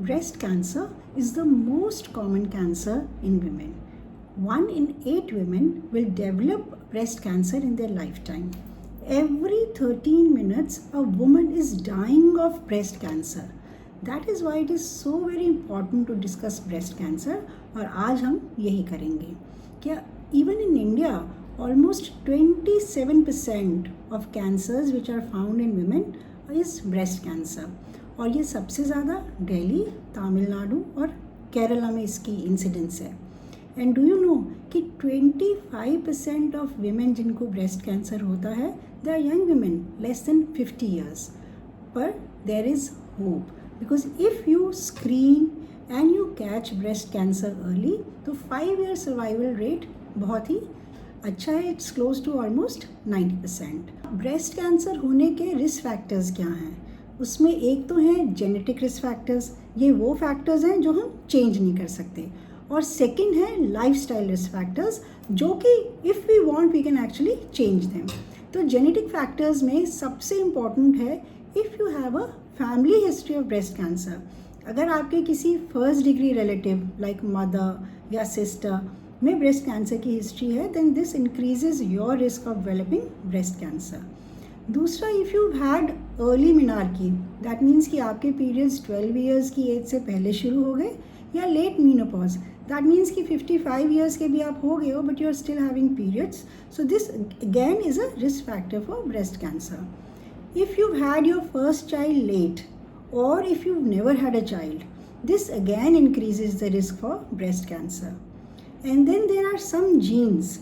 breast cancer is the most common cancer in women. 1 in 8 women will develop breast cancer in their lifetime. Every 13 minutes, a woman is dying of breast cancer. That is why it is so very important to discuss breast cancer. और आज हम यही करेंगे. क्या even in India, almost 27% of cancers which are found in women is breast cancer. और ये सबसे ज़्यादा दिल्ली, तमिलनाडु और केरला में इसकी इंसिडेंस है. एंड डू यू नो कि 25% ऑफ वीमेन जिनको ब्रेस्ट कैंसर होता है they are young women less than 50 years. पर there is hope because if you screen and you catch breast cancer early तो 5 ईयर सर्वाइवल रेट बहुत ही अच्छा है. It's close to almost 90%. Breast cancer होने के रिस्क फैक्टर्स क्या हैं? उसमें एक तो है जेनेटिक रिस्क फैक्टर्स. ये वो फैक्टर्स हैं जो हम चेंज नहीं कर सकते. और सेकंड है लाइफस्टाइल रिस्क फैक्टर्स जो कि if we want we can actually change them. तो जेनेटिक फैक्टर्स में सबसे इम्पॉर्टेंट है if you have a family history of breast cancer. अगर आपके किसी first degree relative like mother या सिस्टर में ब्रेस्ट कैंसर की हिस्ट्री है then this increases your risk of developing breast cancer. दूसरा, if you had early menarche that means कि आपके पीरियड्स 12 ईयर्स की एज से पहले शुरू हो गए या लेट मीनोपॉज दैट मीन्स कि 55 ईयर्स के भी आप हो गए हो but you are still having periods. So this again is a risk factor for breast cancer. If you had your first child late or if you never had a child this again increases the risk for breast cancer. And then there are some genes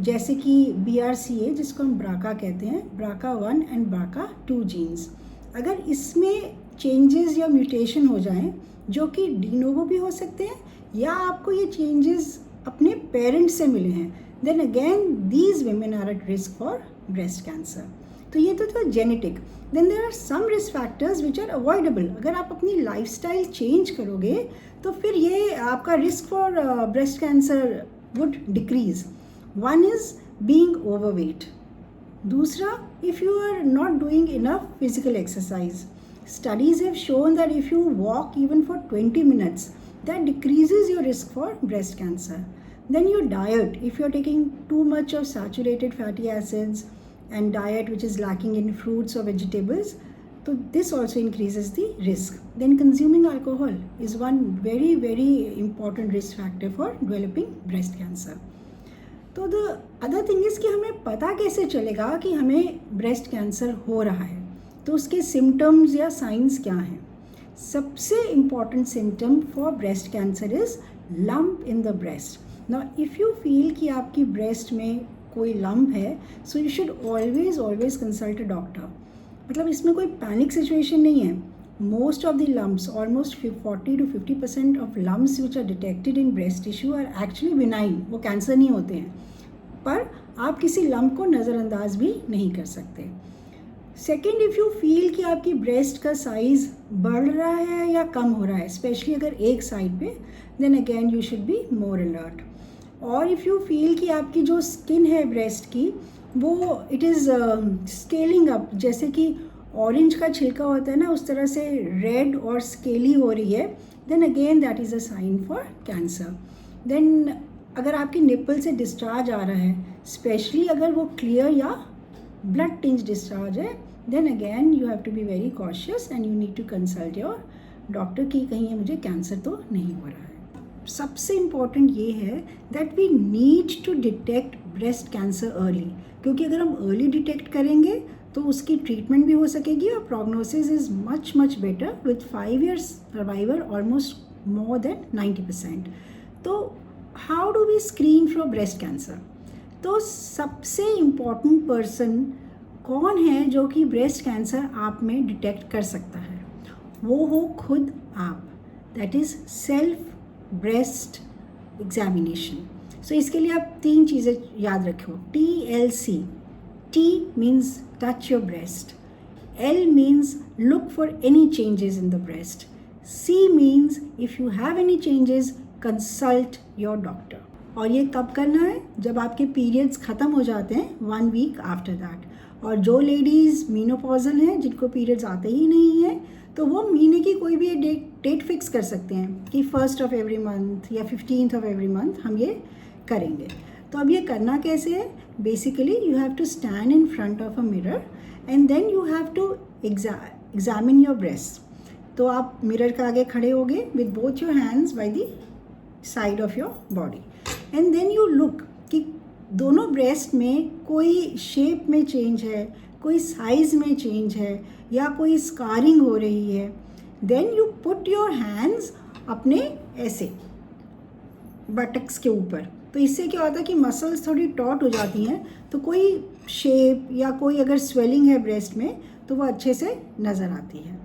जैसे कि BRCA जिसको हम BRCA कहते हैं, BRCA1 and BRCA2 jeans. अगर इसमें changes या mutation हो जाएं जो कि डीनोवो भी हो सकते हैं या आपको ये चेंजेस अपने पेरेंट्स से मिले हैं then again these women are at risk for breast cancer. तो ये तो था genetic. Then there are some risk factors which are avoidable. अगर आप अपनी लाइफस्टाइल चेंज करोगे तो फिर ये आपका risk for breast cancer would decrease. One is being overweight. दूसरा, if you are not doing enough physical exercise. Studies have shown that if you walk even for 20 minutes, that decreases your risk for breast cancer. Then your diet, if you are taking too much of saturated fatty acids and diet which is lacking in fruits or vegetables, so this also increases the risk. Then consuming alcohol is one very, very important risk factor for developing breast cancer. तो the other thing is कि हमें पता कैसे चलेगा कि हमें breast cancer हो रहा है. तो उसके सिम्टम्स या साइंस क्या हैं? सबसे important symptom for breast cancer is lump in the breast. Now if you feel कि आपकी ब्रेस्ट में कोई लम्प है so you should always consult a doctor. मतलब इसमें कोई पैनिक सिचुएशन नहीं है. Most of the lumps, almost 40 to 50% of lumps which are detected in breast tissue are actually benign. वो कैंसर नहीं होते हैं पर आप किसी लम्प को नज़रअंदाज भी नहीं कर सकते. सेकेंड, इफ़ यू फील कि आपकी ब्रेस्ट का साइज़ बढ़ रहा है या कम हो रहा है स्पेशली अगर एक साइड पे then again you should be more alert. और इफ़ यू फील कि आपकी जो स्किन है ब्रेस्ट की वो इट इज़ स्केलिंग अप जैसे कि ऑरेंज का छिलका होता है ना उस तरह से रेड और स्केली हो रही है then again that is a sign for cancer. Then अगर आपकी निप्पल से डिस्चार्ज आ रहा है स्पेशली अगर वो क्लियर या ब्लड टिंज डिस्चार्ज है then again you have to be very cautious and you need to consult your doctor कि कहीं ये मुझे कैंसर तो नहीं हो रहा है. सबसे इम्पॉर्टेंट ये है that we need to detect breast cancer early क्योंकि अगर हम अर्ली डिटेक्ट करेंगे तो उसकी ट्रीटमेंट भी हो सकेगी और prognosis is much better with 5 years survival almost more than 90%. तो how do we screen for breast cancer? तो सबसे इम्पॉर्टेंट पर्सन कौन है जो कि ब्रेस्ट कैंसर आप में डिटेक्ट कर सकता है? वो हो खुद आप. That is self breast examination. So इसके लिए आप 3 चीज़ें याद रखो. TLC. T means touch your breast. L means look for any changes in the breast. C means if you have any changes, consult your doctor. और ये कब करना है? जब आपके पीरियड्स ख़त्म हो जाते हैं 1 week आफ्टर दैट. और जो लेडीज़ मीनोपॉजल हैं जिनको पीरियड्स आते ही नहीं हैं तो वो महीने की कोई भी डेट फिक्स कर सकते हैं कि 1st ऑफ एवरी मंथ या 15th ऑफ एवरी मंथ हम ये करेंगे। तो अब ये करना कैसे है? Basically you have to stand in front of a mirror and then you have to examine your breast. तो आप मिरर के आगे खड़े होगे with both your hands by the side of your body and then you look कि दोनों breast में कोई शेप में चेंज है, कोई साइज में चेंज है या कोई स्कारिंग हो रही है। Then you put your hands अपने ऐसे बटक्स के ऊपर। तो इससे क्या होता है कि मसल्स थोड़ी टॉट हो जाती हैं, तो कोई शेप या कोई अगर स्वेलिंग है ब्रेस्ट में तो वो अच्छे से नज़र आती है।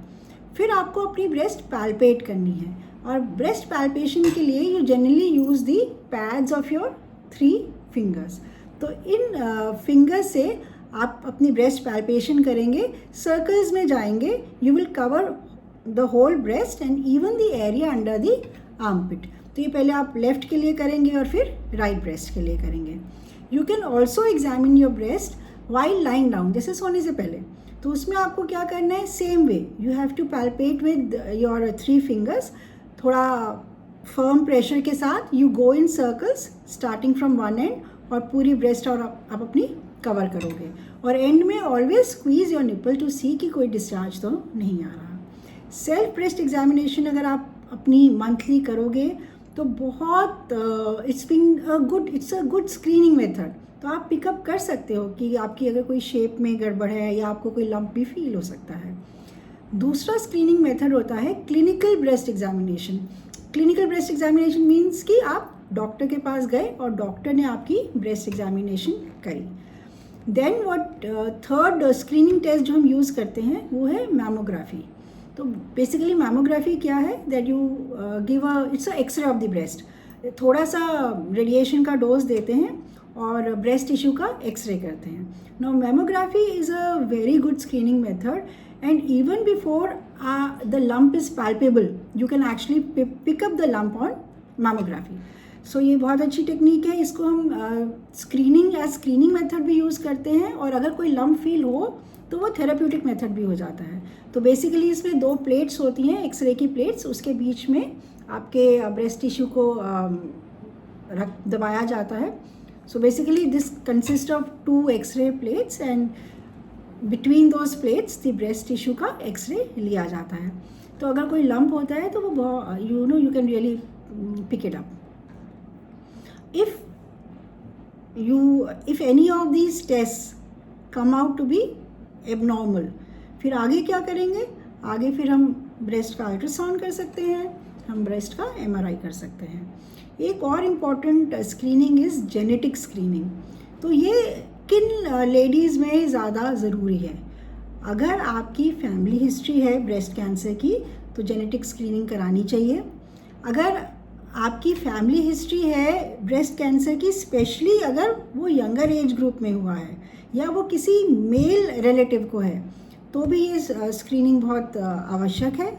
फिर आपको अपनी ब्रेस्ट पैल्पेट करनी है और ब्रेस्ट पैल्पेशन के लिए you generally use the pads of your 3 fingers. तो इन फिंगर्स से आप अपनी ब्रेस्ट पैल्पेशन करेंगे, सर्कल्स में जाएंगे, you will cover the whole breast and even the area under the armpit. तो ये पहले आप लेफ्ट के लिए करेंगे और फिर राइट ब्रेस्ट के लिए करेंगे। You can also examine your breast while lying down, जैसे सोने से पहले। तो उसमें आपको क्या करना है? Same way you have to palpate with your 3 fingers. थोड़ा फर्म प्रेशर के साथ you go in circles starting from one end और पूरी ब्रेस्ट और आप अपनी कवर करोगे और एंड में always squeeze your nipple to see कि कोई डिस्चार्ज तो नहीं आ रहा। सेल्फ ब्रेस्ट एग्जामिनेशन अगर आप अपनी मंथली करोगे तो बहुत it's a good screening method. तो आप पिकअप कर सकते हो कि आपकी अगर कोई शेप में गड़बड़ है या आपको कोई लंप भी फील हो सकता है। दूसरा स्क्रीनिंग मेथड होता है clinical breast examination. Clinical breast examination means कि आप डॉक्टर के पास गए और डॉक्टर ने आपकी ब्रेस्ट एग्जामिनेशन करी। Then what third screening test जो हम यूज़ करते हैं वो है मैमोग्राफी। तो बेसिकली मैमोग्राफी क्या है? That you give its a X-ray of the breast. थोड़ा सा रेडिएशन का डोज देते हैं और ब्रेस्ट टिश्यू का एक्सरे करते हैं। Now mammography is a very good screening method and even before the lump is palpable you can actually pick up the lump on mammography. So ये बहुत अच्छी टेक्निक है, इसको हम स्क्रीनिंग मेथड भी यूज़ करते हैं और अगर कोई लंप फील हो तो वो थेराप्यूटिक मेथड भी हो जाता है। तो बेसिकली इसमें 2 प्लेट्स होती हैं, एक्सरे की प्लेट्स, उसके बीच में आपके ब्रेस्ट टिश्यू को दबाया जाता है। So basically this consist of 2 X-ray plates and between those plates the breast tissue का एक्सरे लिया जाता है। तो अगर कोई लंप होता है तो वो you can really pick it up. If any of these test come out to be abnormal, फिर आगे क्या करेंगे? आगे फिर हम ब्रेस्ट का अल्ट्रासाउंड कर सकते हैं, हम ब्रेस्ट का MRI कर सकते हैं। एक और important screening is genetic screening. तो ये किन लेडीज़ में ज़्यादा ज़रूरी है? अगर आपकी फैमिली हिस्ट्री है ब्रेस्ट कैंसर की तो जेनेटिक स्क्रीनिंग करानी चाहिए। अगर आपकी फैमिली हिस्ट्री है ब्रेस्ट कैंसर की, स्पेशली अगर वो यंगर एज ग्रुप में हुआ है या वो किसी मेल रिलेटिव को है, तो भी ये स्क्रीनिंग बहुत आवश्यक है।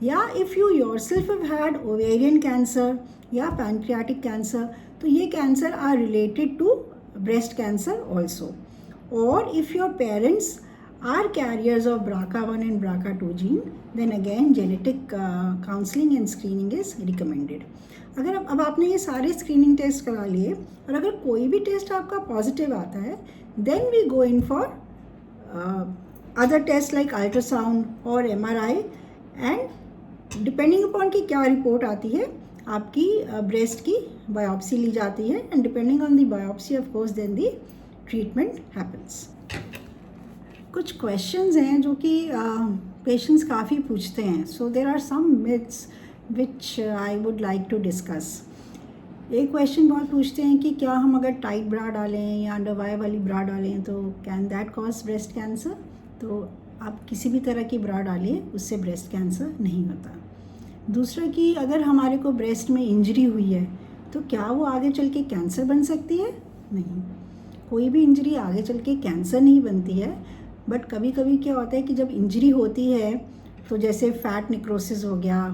या if you yourself have had ovarian cancer या पैनक्रियाटिक कैंसर, तो ये cancer are related to breast cancer also. Or if your parents are carriers of BRCA1 and BRCA2 gene, then again genetic counseling and screening is recommended. अगर अब आपने ये सारे screening test करा लिए और अगर कोई भी टेस्ट आपका पॉजिटिव आता है, then we go in for other tests like ultrasound or MRI and depending upon कि क्या रिपोर्ट आती है आपकी ब्रेस्ट की बायोप्सी ली जाती है and depending on the biopsy of course then the treatment happens. कुछ क्वेश्चंस हैं जो कि पेशेंट्स काफ़ी पूछते हैं। So there are some myths which I would like to discuss. एक क्वेश्चन बहुत पूछते हैं कि क्या हम अगर टाइट ब्रा डालें या अंडरवायर वाली ब्रा डालें तो can that cause breast cancer? तो आप किसी भी तरह की ब्रा डालिए, उससे ब्रेस्ट कैंसर नहीं होता। दूसरा कि अगर हमारे को ब्रेस्ट में इंजरी हुई है तो क्या वो आगे चल के कैंसर बन सकती है? नहीं, कोई भी इंजरी आगे चल के कैंसर नहीं बनती है। बट कभी कभी क्या होता है कि जब इंजरी होती है तो जैसे फैट नेक्रोसिस हो गया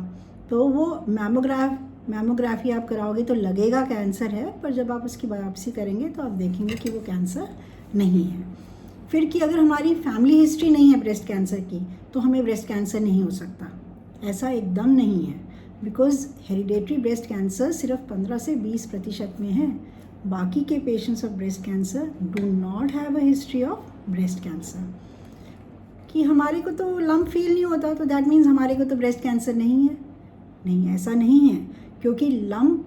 तो वो मैमोग्राफी आप कराओगे तो लगेगा कैंसर है, पर जब आप उसकी बायोप्सी करेंगे तो आप देखेंगे कि वो कैंसर नहीं है। फिर कि अगर हमारी फैमिली हिस्ट्री नहीं है ब्रेस्ट कैंसर की तो हमें ब्रेस्ट कैंसर नहीं हो सकता, ऐसा एकदम नहीं है। बिकॉज हेरिडेटरी ब्रेस्ट कैंसर सिर्फ 15 से 20% में है। बाकी के patients of breast cancer do not have a history of breast cancer. कि हमारे को तो लम्प फील नहीं होता तो दैट मीन्स हमारे को तो ब्रेस्ट कैंसर नहीं है। नहीं, ऐसा नहीं है, क्योंकि लम्प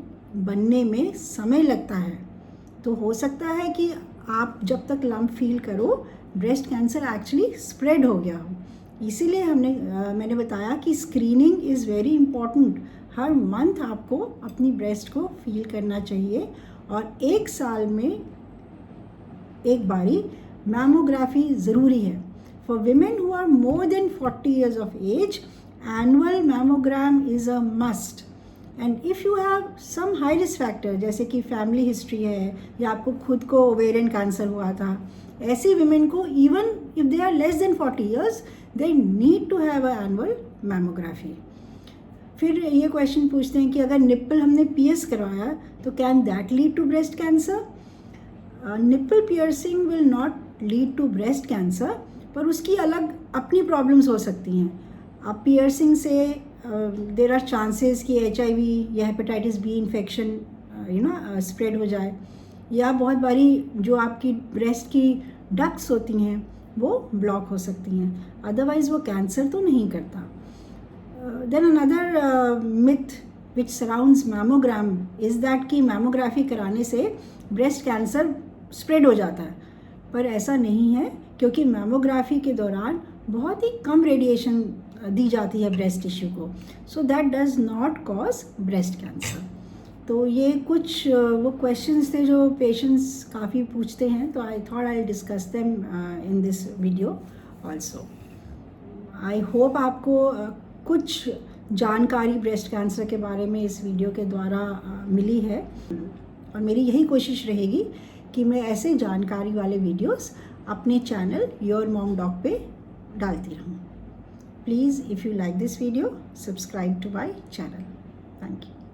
बनने में समय लगता है। तो हो सकता है कि आप जब तक लम्प फील करो ब्रेस्ट कैंसर एक्चुअली स्प्रेड हो गया हो। इसीलिए मैंने बताया कि screening is very important. Her month आपको अपनी ब्रेस्ट को फील करना चाहिए और 1 साल में एक बारी मैमोग्राफी ज़रूरी है। For women who are more than 40 years of age, annual mammogram is a must. And if you have some high risk factor जैसे कि फैमिली हिस्ट्री है या आपको खुद को ओवेरियन कैंसर हुआ था, ऐसी विमेन को even if they are less than 40 years they need to have a annual mammography. फिर ये क्वेश्चन पूछते हैं कि अगर निप्पल हमने पीएस करवाया तो can that lead to breast cancer? Nipple piercing will not lead to breast cancer, पर उसकी अलग अपनी प्रॉब्लम्स हो सकती हैं। अब पियर्सिंग से देर आर चांसेस कि HIV या हेपेटाइटिस बी इन्फेक्शन स्प्रेड हो जाए, या बहुत बारी जो आपकी ब्रेस्ट की डक्ट्स होती हैं वो ब्लॉक हो सकती हैं, अदरवाइज़ वो कैंसर तो नहीं करता। Then another myth which surrounds mammogram is that कि मैमोग्राफी कराने से ब्रेस्ट कैंसर स्प्रेड हो जाता है, पर ऐसा नहीं है, क्योंकि मैमोग्राफी के दौरान बहुत ही कम रेडिएशन दी जाती है ब्रेस्ट टिश्यू को, so that does not cause breast cancer. तो ये कुछ वो क्वेश्चंस थे जो पेशेंट्स काफ़ी पूछते हैं, तो I thought I discuss them in this video also. I hope आपको कुछ जानकारी ब्रेस्ट कैंसर के बारे में इस वीडियो के द्वारा मिली है, और मेरी यही कोशिश रहेगी कि मैं ऐसे जानकारी वाले वीडियोस अपने चैनल योर मॉम डॉग पे डालती रहूँ। Please, if you like this video, subscribe to my channel. Thank you.